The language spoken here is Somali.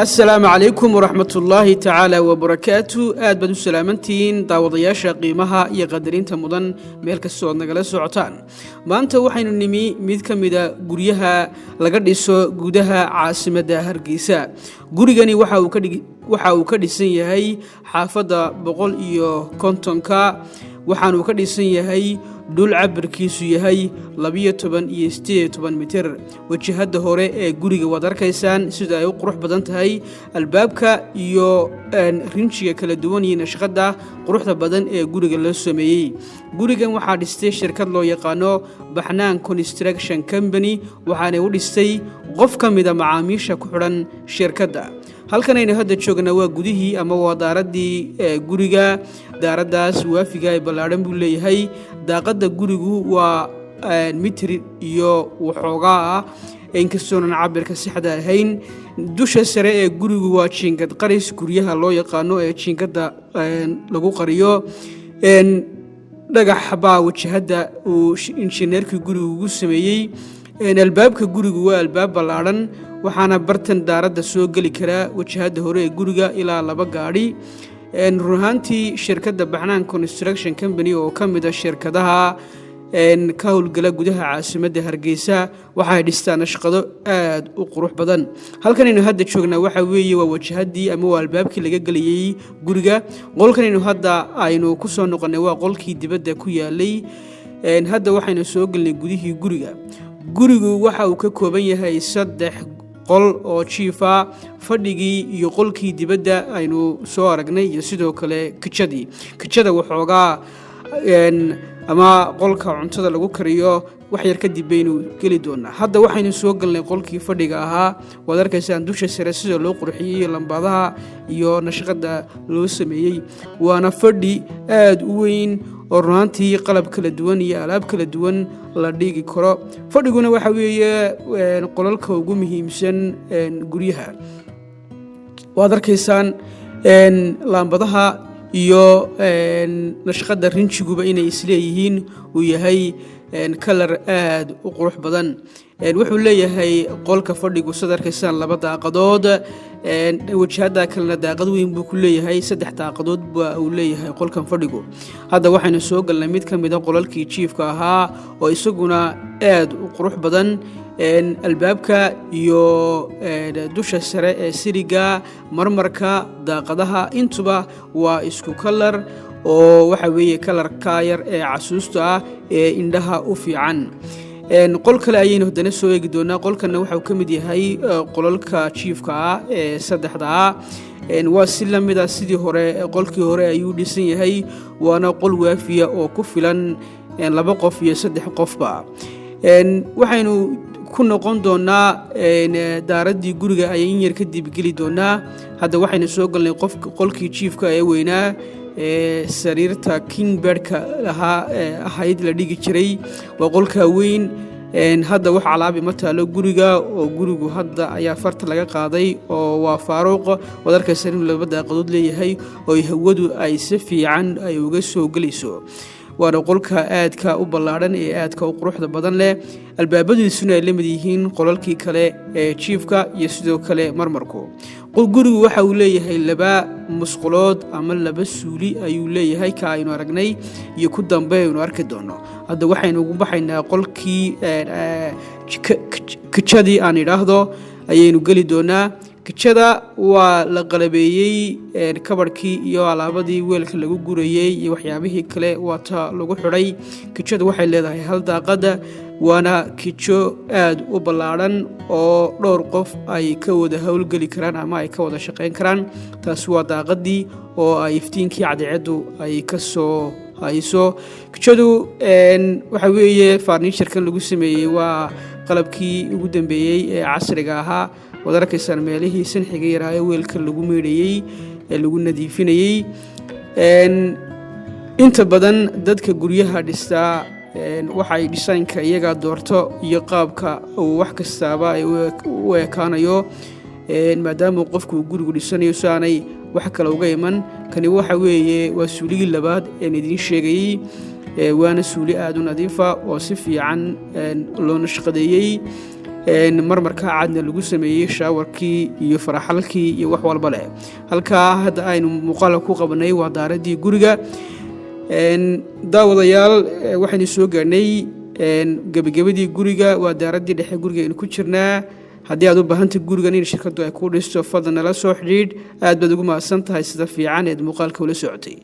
السلام عليكم ورحمة الله تعالى وبركاته. بدو سلامتين داوضياشا قيمها يقدرين تمضن ميلك السواد نقل سعطان ما أنت وحين النمي ميد كميدا قريها لقدسو قدها عاصمة هرقيسا قريغاني waxaa ka dhisan yahay xaafada boqol iyo kontonka waxaan uu ka dhisan yahay dhul cabirkiisu yahay 12 iyo 18 mitir wajahada hore ee guriga wad arkaysaan sida ay u qurux badan tahay albaabka iyo rinjiga kala duwan iyo nashqada quruxda badan ee guriga la sameeyay gurigan waxaa dhistay shirkad loo yaqaano Baxnaan Construction Company waxaana uu dhistay qof kamida macaamiisha ku xiran shirkadda halkan aynu hadda joogna waa gudihii ama waa daaradii guriga daaradaas waafiga ay balaaran buu leeyahay daaqada gurigu waa mitir iyo waxoogaa inkastoo cabirka saxda ahayn dusha sare ee gurigu waa jiingad qaris guryaha loo yaqaano ee jiingada lagu qariyo dhagax baa wajahada uu injineerka gurigu ugu sameeyay albaabka gurigu waa albaab balaaran waxaana bartan daarada soo gali kara wajahada hore ee guriga ilaa laba gaari runaantii shirkadda Baxnaan Construction Company oo kamid ah shirkadaha ka howlgala gudaha caasimadda Hargeysa waxay dhistaan shaqado aad u qurux badan halkan aynu hadda joognaa waxa weeye waa wajahadii ama waa albaabkii laga galiyay guriga qolkan aynu ku soo noqonay waa qolkii dibadda ku yaalay hadda waxaynu soo galnay gudihii gurigu waxa uu ka kooban yahay 3 qol oo jiifa fadhigii iyo qolkii dibadda aynu soo aragnay iyo sidoo kale kitchada waxoogaa ama qolka cuntada lagu kariyo wax yar kadib baynu gali doonaa hadda waxaynu soo galnay qolkii fadhiga ahaa wad arkaysaan dusha sare sida loo qurxiyay lambadaha iyo nashqada loo sameeyay waana fadhi aad u weyn oo runtii qalab kala duwan iyo alaab kala duwan la dhigi karo fadhiguna waxa weeye qolalka ugu muhiimsan guryaha wad arkaysaan lambadaha iyo nashqada rinjiguba inay isleeyihiin uu yahay color aad u qurux badan wuxuu leeyahay qolka fadhigu sadarkaysan laba daaqadood wajahada kalena daaqad weyn buu ku leeyahay 3 daaqadood baa uu leeyahay qolkan fadhigu hadda waxaynu soo galnay mid kamid ah qolalkii jiifka ahaa oo isaguna aad u qurux badan albaabka iyo dusha sare ee siriga marmarka daaqadaha intuba waa isku color oo waxa weeye colorka yar ee casuusta ah ee indhaha u fiican qol kale ayaynu hadana soo eegi doonaa qolkana waxa uu kamid yahay qolalka jiifka ah ee 3da waa si lamid ah sidii hore qolkii hore ayuu dhisan yahay waana qol waafiya oo ku filan 2 qof iyo 3 qofba waxaynu ku noqon doonaa daaradii guriga ayaan yar ka dib gali doonaa hadda waxaynu soo galnay qolkii jiifka ee weynaa sariirta king bedka ahayd la dhigi jiray waa qolka weyn hadda wax alaabi ma taalo guriga oo gurigu hadda ayaa farta laga qaaday oo waa faaruq wadarkaysan inuu 2 daaqadood leeyahay oo hawadu ay si fiican ay uga soo galayso waana qolka aadka u ballaaran ee aadka u quruxda badan leh albaabadiisuna ay lamid yihiin qolalkii kale ee jiifka iyo sidoo kale marmarku gurigu waxa uu leeyahay 2 musqulood ama 2 suuli ayuu leeyahay ka aynu aragnay iyo ku dambeeyno arki doono hadda waxaynu ugu baxaynaa qolkii kitchadii aan iraahdo ayaynu gali doonaa kitchada waa la qalabeeyay kabarkii iyo alaabadii weelka lagu gurayay iyo waxyaabihii kale waata lagu xiray kitchada waxay leedahay hal daaqada waana kitcho aad u ballaaran oo dhowr qof ay ka wada hawlgali karaan ama ay ka wada shaqeyn karaan taas waa daaqadii oo ay iftiinkii cadceedu ay ka soo hayso kitchadu waxa weeye furniture-kan lagu sameeyay waa qalabkii ugu dambeeyay ee casriga ahaa wadarkaysan meelihii sanxiga yaraayo weelka lagu meedhayay ee lagu nadiifinayay inta badan dadka guryaha dhistaa waxay dhisaanka iyaga doorto iyo qaabka uu wax kastaaba ay u ekaanayo maadaama qofku gurigu dhisanayo saanay wax kale uga iman kani waxa weeye waa suuligii labaad ee idin sheegay waana suuli aad u nadiif ah oo si fiican loo nashqadeeyay marmarka caadna lagu sameeyey shaawarkii iyo faraxalkii iyo wax walba leh. halkaa hadda aynu muuqaal ku qabanay waa daaradii guriga. daawadayaal waxaynu soo gaarnay gabagabadii guriga, waa daaradii dhexe guriga aynu ku jirnaa. haddii aad u baahantay gurigan in shirkadu ay ku dhisto fadlan nala soo xidhiidh. aad baad ugu mahadsan tahay sida fiican eed muuqaalka ula socotay.